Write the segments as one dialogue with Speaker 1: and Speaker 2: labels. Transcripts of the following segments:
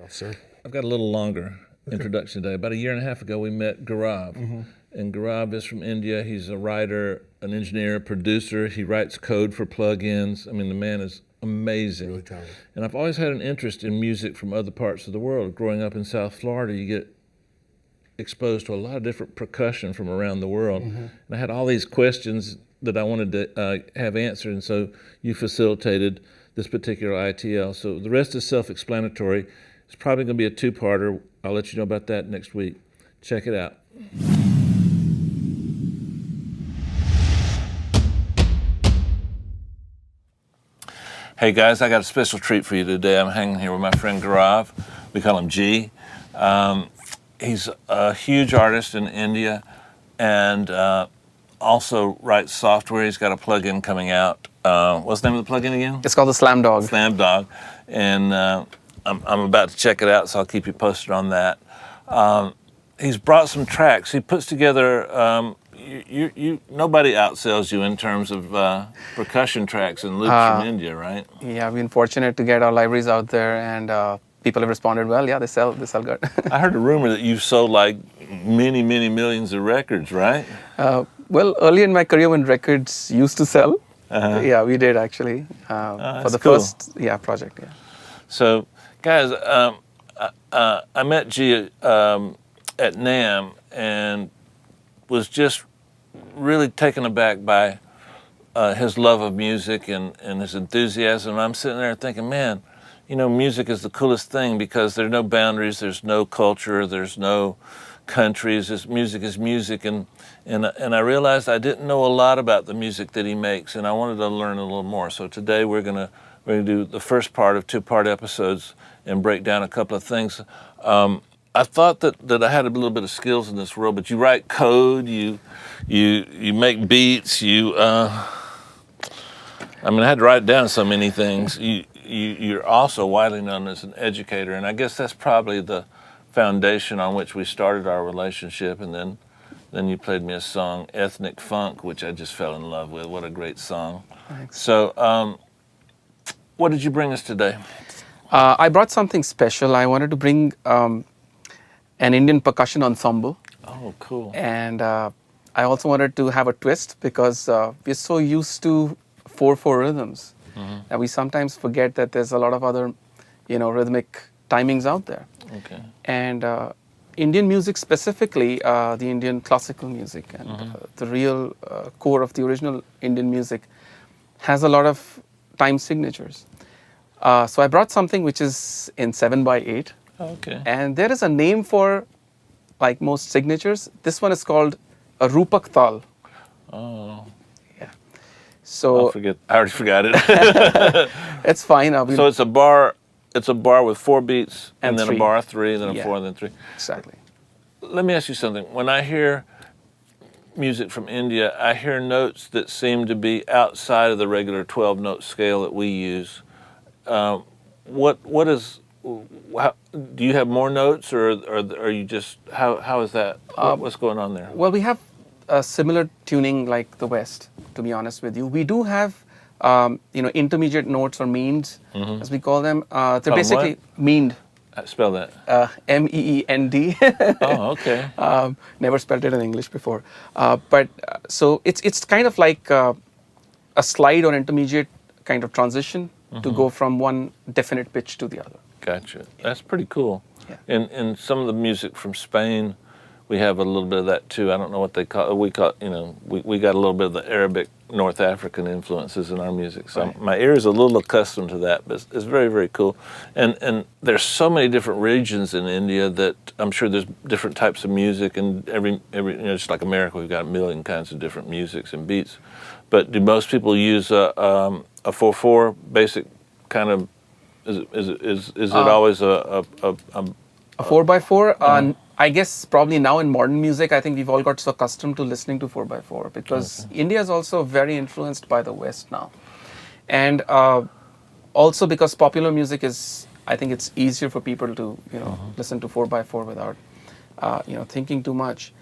Speaker 1: Sir.
Speaker 2: I've got a little longer introduction today. About a year and a half ago, we met Gaurav. And Gaurav is from India. He's a writer, an engineer, producer. He writes code for plugins. I mean, the man is amazing.
Speaker 1: Really talented. And
Speaker 2: I've always had an interest in music from other parts of the world. Growing up in South Florida, you get exposed to a lot of different percussion from around the world. And I had all these questions that I wanted to have answered, and so you facilitated this particular ITL. So the rest is self-explanatory. It's probably going to be a two-parter. I'll let you know about that next week. Check it out. Hey guys, I got a special treat for you today. I'm hanging here with my friend Gaurav. We call him G. He's a huge artist in India and also writes software. He's got a plugin coming out. What's the name of the plugin again?
Speaker 3: It's called the Slam Dog.
Speaker 2: Slam Dog. And I'm about to check it out, so I'll keep you posted on that. He's brought some tracks. He puts together, nobody outsells you in terms of percussion tracks and loops from India, right?
Speaker 3: Yeah, I've been fortunate to get our libraries out there, and people have responded well. Yeah, they sell good.
Speaker 2: I heard a rumor that you've sold like many, many millions of records, right?
Speaker 3: Well, early in my career when records used to sell, yeah, we did actually for the
Speaker 2: cool.
Speaker 3: first project. Yeah.
Speaker 2: So, guys, I met G at NAMM and was just really taken aback by his love of music and his enthusiasm. I'm sitting there thinking, man, you know, music is the coolest thing because there's no boundaries, there's no culture, there's no countries. Music is music, and I realized I didn't know a lot about the music that he makes, and I wanted to learn a little more. So today we're gonna do the first part of two-part episodes and break down a couple of things. I thought that I had a little bit of skills in this world, but you write code, you make beats, I had to write down so many things. You're also widely known as an educator, and I guess that's probably the foundation on which we started our relationship. And then you played me a song, Ethnic Funk, which I just fell in love with. What a great song.
Speaker 3: Thanks.
Speaker 2: So what did you bring us today?
Speaker 3: I brought something special. I wanted to bring an Indian percussion ensemble.
Speaker 2: Oh, cool.
Speaker 3: And I also wanted to have a twist because we're so used to 4/4 rhythms that we sometimes forget that there's a lot of other, rhythmic timings out there.
Speaker 2: Okay.
Speaker 3: And Indian music specifically, the Indian classical music and the real core of the original Indian music has a lot of time signatures. So I brought something which is in 7/8.
Speaker 2: Okay.
Speaker 3: And there is a name for, like most signatures. This one is called a Rupak Tal.
Speaker 2: Oh.
Speaker 3: Yeah. So
Speaker 2: I already forgot it.
Speaker 3: it's fine.
Speaker 2: So it's a bar. It's a bar with 4 beats, and then
Speaker 3: three.
Speaker 2: a bar of 3, then a 4, and then 3.
Speaker 3: Exactly.
Speaker 2: Let me ask you something. When I hear music from India, I hear notes that seem to be outside of the regular 12-note scale that we use. Do you have more notes, or are you just how is that? What's going on there?
Speaker 3: Well, we have a similar tuning like the West. To be honest with you, we do have intermediate notes or means, as we call them. They're basically meaned.
Speaker 2: Spell that.
Speaker 3: MEEND.
Speaker 2: Oh, okay.
Speaker 3: Never spelled it in English before. So it's kind of like a slide or intermediate kind of transition to go from one definite pitch to the other.
Speaker 2: Gotcha. That's pretty cool.
Speaker 3: Yeah.
Speaker 2: In some of the music from Spain, we have a little bit of that too. I don't know what they call it. We got a little bit of the Arabic, North African influences in our music. So
Speaker 3: right.
Speaker 2: My ear is a little accustomed to that, but it's very, very cool. And there's so many different regions in India that I'm sure there's different types of music, and every just like America, we've got a million kinds of different musics and beats. But do most people use a 4/4 basic kind of? Is it always a
Speaker 3: 4/4? I guess probably now in modern music, I think we've all got so accustomed to listening to 4/4 because India is also very influenced by the West now, and also because popular music is, I think it's easier for people to listen to 4/4 without thinking too much.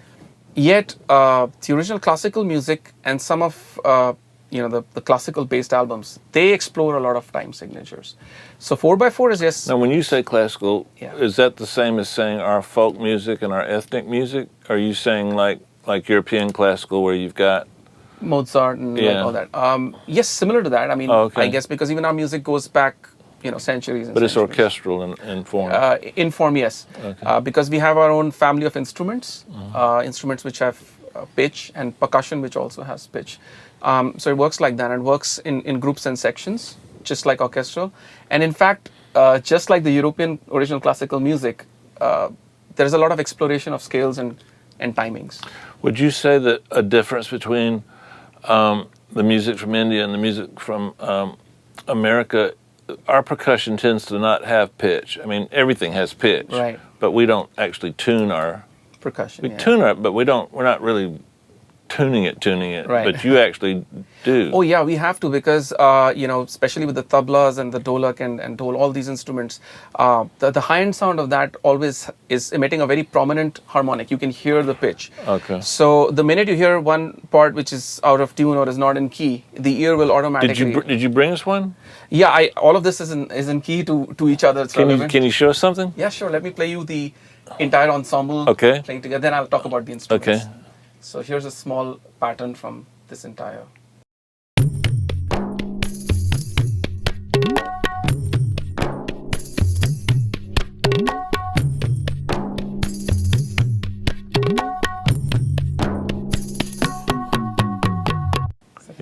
Speaker 3: Yet the original classical music and some of the classical based albums, they explore a lot of time signatures. So 4x4 is just
Speaker 2: Now, when you say classical,
Speaker 3: Yeah.
Speaker 2: is that the same as saying our folk music and our ethnic music? Are you saying like European classical, where you've got
Speaker 3: Mozart and like
Speaker 2: Yeah.
Speaker 3: all that. Yes, similar to that. I mean,
Speaker 2: Oh, okay.
Speaker 3: I guess because even our music goes back, centuries and
Speaker 2: but it's
Speaker 3: centuries.
Speaker 2: orchestral in form?
Speaker 3: In form, yes. Because we have our own family of instruments, instruments which have pitch, and percussion which also has pitch. So it works like that, and works in groups and sections, just like orchestral. And in fact, just like the European original classical music, there's a lot of exploration of scales and timings.
Speaker 2: Would you say that a difference between the music from India and the music from America, our percussion tends to not have pitch? I mean, everything has pitch,
Speaker 3: Right.
Speaker 2: but we don't actually tune our.
Speaker 3: Percussion.
Speaker 2: We
Speaker 3: yeah.
Speaker 2: tune our, but we're not really tuning it.
Speaker 3: Right.
Speaker 2: But you actually do.
Speaker 3: Oh yeah, we have to, because especially with the tablas and the dholak and dhol, all these instruments, the high-end sound of that always is emitting a very prominent harmonic. You can hear the pitch.
Speaker 2: Okay.
Speaker 3: So the minute you hear one part which is out of tune or is not in key, the ear will automatically.
Speaker 2: Did you bring us one?
Speaker 3: Yeah, all of this is in key to each other. It's relevant.
Speaker 2: Can you show us something?
Speaker 3: Yeah, sure. Let me play you the entire ensemble
Speaker 2: Okay.
Speaker 3: playing together. Then I'll talk about the instruments.
Speaker 2: Okay.
Speaker 3: So here's a small pattern from this entire.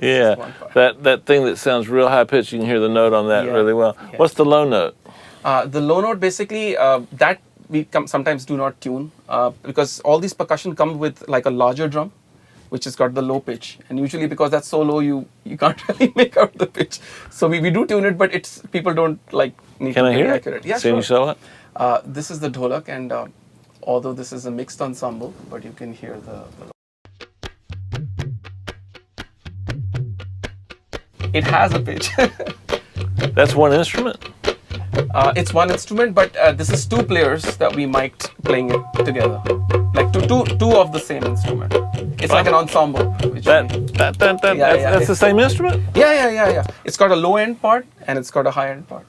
Speaker 2: Yeah,
Speaker 3: one part.
Speaker 2: that thing that sounds real high pitched. You can hear the note on that
Speaker 3: Yeah.
Speaker 2: really well.
Speaker 3: Yeah.
Speaker 2: What's the low note?
Speaker 3: The low note, basically, that we sometimes do not tune, because all these percussion come with like a larger drum, which has got the low pitch, and usually because that's so low, you can't really make out the pitch. So we do tune it, but it's people don't like need
Speaker 2: Can
Speaker 3: to
Speaker 2: I
Speaker 3: be
Speaker 2: hear
Speaker 3: accurate.
Speaker 2: it?
Speaker 3: Yeah,
Speaker 2: Can you
Speaker 3: sure.
Speaker 2: show it?
Speaker 3: This is the dholak, and although this is a mixed ensemble, but you can hear the it has a pitch.
Speaker 2: That's one instrument.
Speaker 3: It's one instrument, but this is two players that we mic'd playing it together, like two of the same instrument. It's like an ensemble. Which
Speaker 2: That
Speaker 3: Yeah,
Speaker 2: that's the same instrument.
Speaker 3: yeah. It's got a low end part and it's got a high end part.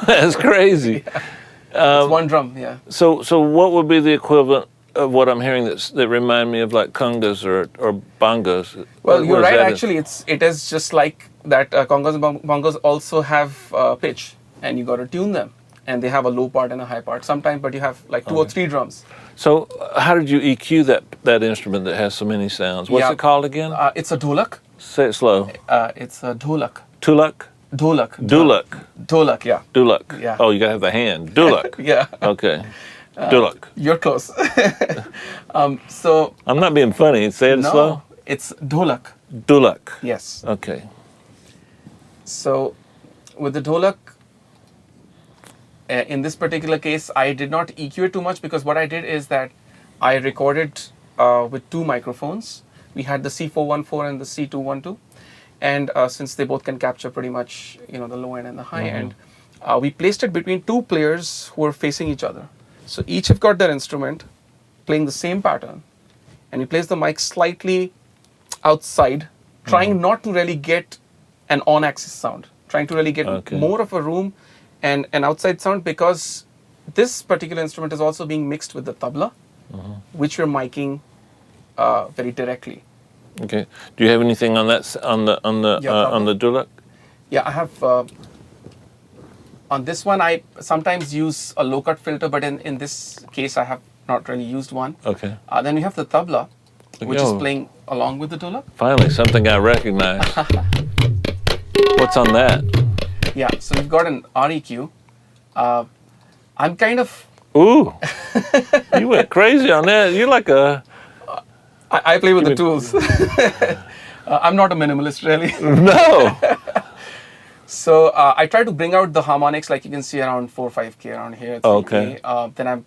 Speaker 2: That's crazy.
Speaker 3: It's one drum. Yeah.
Speaker 2: So what would be the equivalent of what I'm hearing that remind me of like congas or bongos?
Speaker 3: Well,
Speaker 2: What
Speaker 3: you're
Speaker 2: is
Speaker 3: right.
Speaker 2: that?
Speaker 3: Actually, it is just like that. Congas and bongos also have pitch, and you got to tune them, and they have a low part and a high part sometimes. But you have like two or three drums.
Speaker 2: So how did you EQ that instrument that has so many sounds? What's
Speaker 3: Yeah.
Speaker 2: it called again?
Speaker 3: It's a dholak.
Speaker 2: Say it slow.
Speaker 3: It's a dholak.
Speaker 2: Tulak?
Speaker 3: Dholak.
Speaker 2: Dulak.
Speaker 3: Dholak. Yeah.
Speaker 2: Dulak.
Speaker 3: Yeah.
Speaker 2: Oh, you gotta have the hand. Dulak.
Speaker 3: Yeah.
Speaker 2: Okay. Dulak.
Speaker 3: You're close. So
Speaker 2: I'm not being funny. Say it
Speaker 3: no,
Speaker 2: slow.
Speaker 3: it's dholak.
Speaker 2: Dulak.
Speaker 3: Yes.
Speaker 2: Okay.
Speaker 3: So with the dholak, in this particular case, I did not EQ it too much, because what I did is that I recorded with two microphones. We had the C414 and the C212, and since they both can capture pretty much the low end and the high end, we placed it between two players who were facing each other. So each have got their instrument playing the same pattern, and we place the mic slightly outside, trying not to really get an on-axis sound, trying to really get
Speaker 2: Okay.
Speaker 3: more of a room and an outside sound, because this particular instrument is also being mixed with the tabla, which we're miking very directly.
Speaker 2: Okay. Do you have anything on that on the
Speaker 3: Yeah,
Speaker 2: on the Dulak?
Speaker 3: Yeah, I have. On this one, I sometimes use a low-cut filter, but in this case, I have not really used one.
Speaker 2: Okay.
Speaker 3: Then we have the tabla, which is
Speaker 2: Oh.
Speaker 3: playing along with the dholak.
Speaker 2: Finally, something I recognize. What's on that?
Speaker 3: Yeah, so we've got an REQ. I'm kind of.
Speaker 2: Ooh, you went crazy on that. You're like a
Speaker 3: I play with the
Speaker 2: me-
Speaker 3: tools. I'm not a minimalist, really.
Speaker 2: no.
Speaker 3: So I try to bring out the harmonics, like you can see around 4 or 5K around here. 3K.
Speaker 2: Okay.
Speaker 3: Then I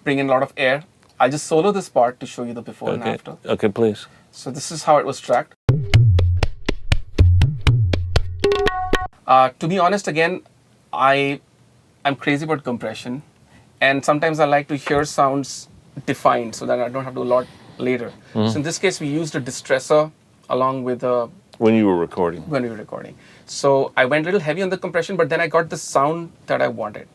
Speaker 3: bring in a lot of air. I'll just solo this part to show you the before and
Speaker 2: Okay.
Speaker 3: after.
Speaker 2: Okay, please.
Speaker 3: So this is how it was tracked. To be honest, again, I'm crazy about compression, and sometimes I like to hear sounds defined so that I don't have to do a lot later. So in this case, we used a distressor along with a
Speaker 2: when you were recording.
Speaker 3: When we were recording. So I went a little heavy on the compression, but then I got the sound that I wanted.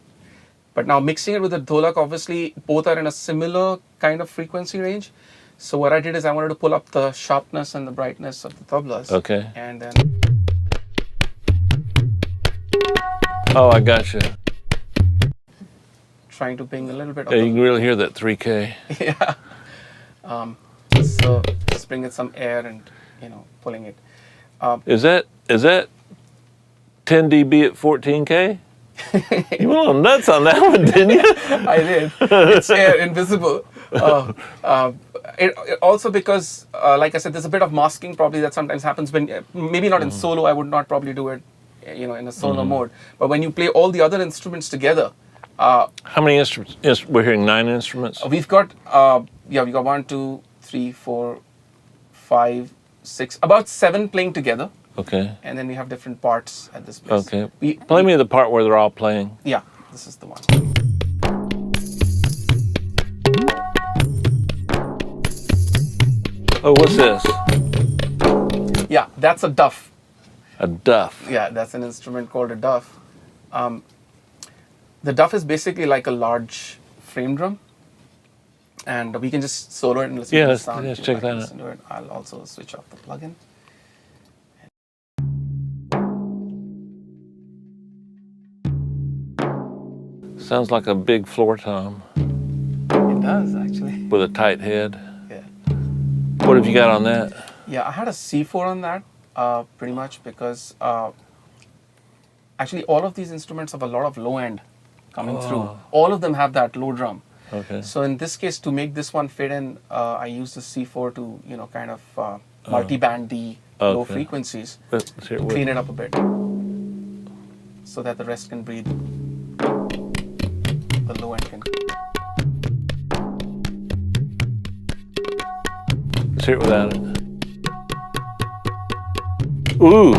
Speaker 3: But now mixing it with the dholak, obviously both are in a similar kind of frequency range. So what I did is I wanted to pull up the sharpness and the brightness of the tablas.
Speaker 2: Okay.
Speaker 3: And then...
Speaker 2: Oh, I gotcha.
Speaker 3: Trying to bring a little bit of
Speaker 2: Yeah, you can really hear that 3K.
Speaker 3: Yeah. So just bring in some air and, pulling it.
Speaker 2: Is that 10 dB at 14K? You went a little nuts on that one, didn't you?
Speaker 3: I did. It's air, invisible. It also because, like I said, there's a bit of masking probably that sometimes happens when, maybe not in solo, I would not probably do it, in a solo mode. But when you play all the other instruments together.
Speaker 2: How many instruments? We're hearing 9 instruments?
Speaker 3: We've got, we've got 1, 2, 3, 4, 5, 6, about 7 playing together.
Speaker 2: Okay.
Speaker 3: And then we have different parts at this place.
Speaker 2: Okay. Play me the part where they're all playing.
Speaker 3: Yeah, this is the one.
Speaker 2: Oh, what's this?
Speaker 3: Yeah, that's a duff.
Speaker 2: A duff.
Speaker 3: Yeah, that's an instrument called a duff. The duff is basically like a large frame drum. And we can just solo it and listen to the sound.
Speaker 2: Yeah, let's check that out.
Speaker 3: I'll also switch off the plugin.
Speaker 2: Sounds like a big floor tom.
Speaker 3: It does, actually.
Speaker 2: With a tight head.
Speaker 3: Yeah.
Speaker 2: What have you got on that?
Speaker 3: Yeah, I had a C4 on that, pretty much, because actually all of these instruments have a lot of low end coming through. All of them have that low drum.
Speaker 2: Okay.
Speaker 3: So in this case, to make this one fit in, I used the C4 to, kind of multi-band the low frequencies, clean it up a bit, so that the rest can breathe. The low end can.
Speaker 2: Let's hear it without it. Ooh,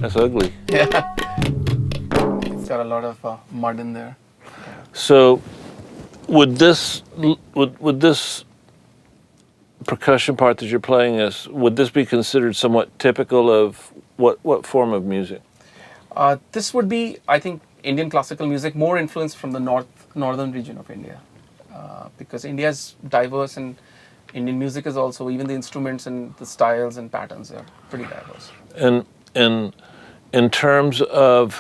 Speaker 2: that's ugly.
Speaker 3: Yeah, it's got a lot of mud in there.
Speaker 2: So, would this percussion part that you're playing would this be considered somewhat typical of what form of music?
Speaker 3: This would be, I think, Indian classical music, more influenced from the northern region of India, because India is diverse, and Indian music is also, even the instruments and the styles and patterns are pretty diverse.
Speaker 2: And in terms of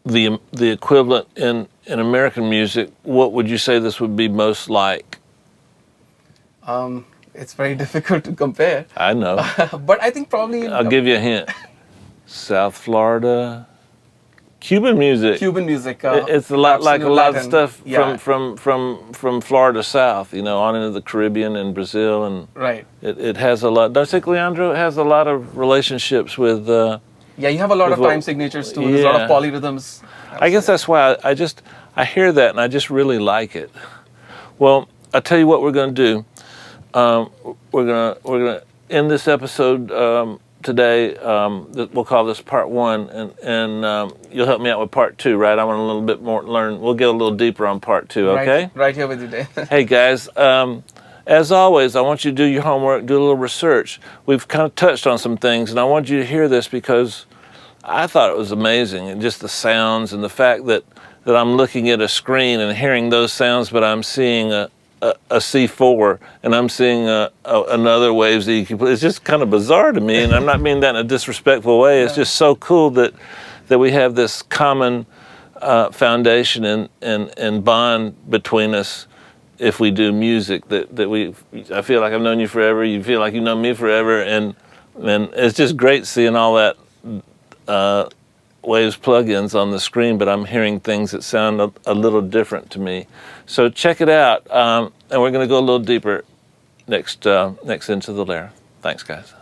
Speaker 2: the equivalent in American music, what would you say this would be most like?
Speaker 3: It's very difficult to compare.
Speaker 2: I know.
Speaker 3: But I think probably...
Speaker 2: I'll give you a hint. South Florida, Cuban music.
Speaker 3: Cuban music.
Speaker 2: It's a lot like a lot of stuff
Speaker 3: yeah.
Speaker 2: from Florida south, on into the Caribbean and Brazil, and
Speaker 3: right.
Speaker 2: It has a lot. Don't you think, Leandro? It has a lot of relationships with.
Speaker 3: Yeah, you have a lot of time signatures too. There's a lot of polyrhythms.
Speaker 2: I guess that's why I hear that and I just really like it. Well, I'll tell you what we're going to do. We're gonna end this episode today. We'll call this part 1, and you'll help me out with part 2, right? I want a little bit more learn. We'll get a little deeper on part 2, okay?
Speaker 3: Right here with you, Dave.
Speaker 2: Hey guys, as always, I want you to do your homework, do a little research. We've kind of touched on some things, and I want you to hear this because I thought it was amazing, and just the sounds and the fact that I'm looking at a screen and hearing those sounds, but I'm seeing a C4 and I'm seeing another waves that you can play. It's just kind of bizarre to me, and I'm not meaning that in a disrespectful way. It's just so cool that we have this common foundation and bond between us. If we do music, I feel like I've known you forever. You feel like you know me forever, and it's just great seeing all that Waves plugins on the screen. But I'm hearing things that sound a little different to me. So check it out, and we're going to go a little deeper next Into the Lair. Thanks, guys.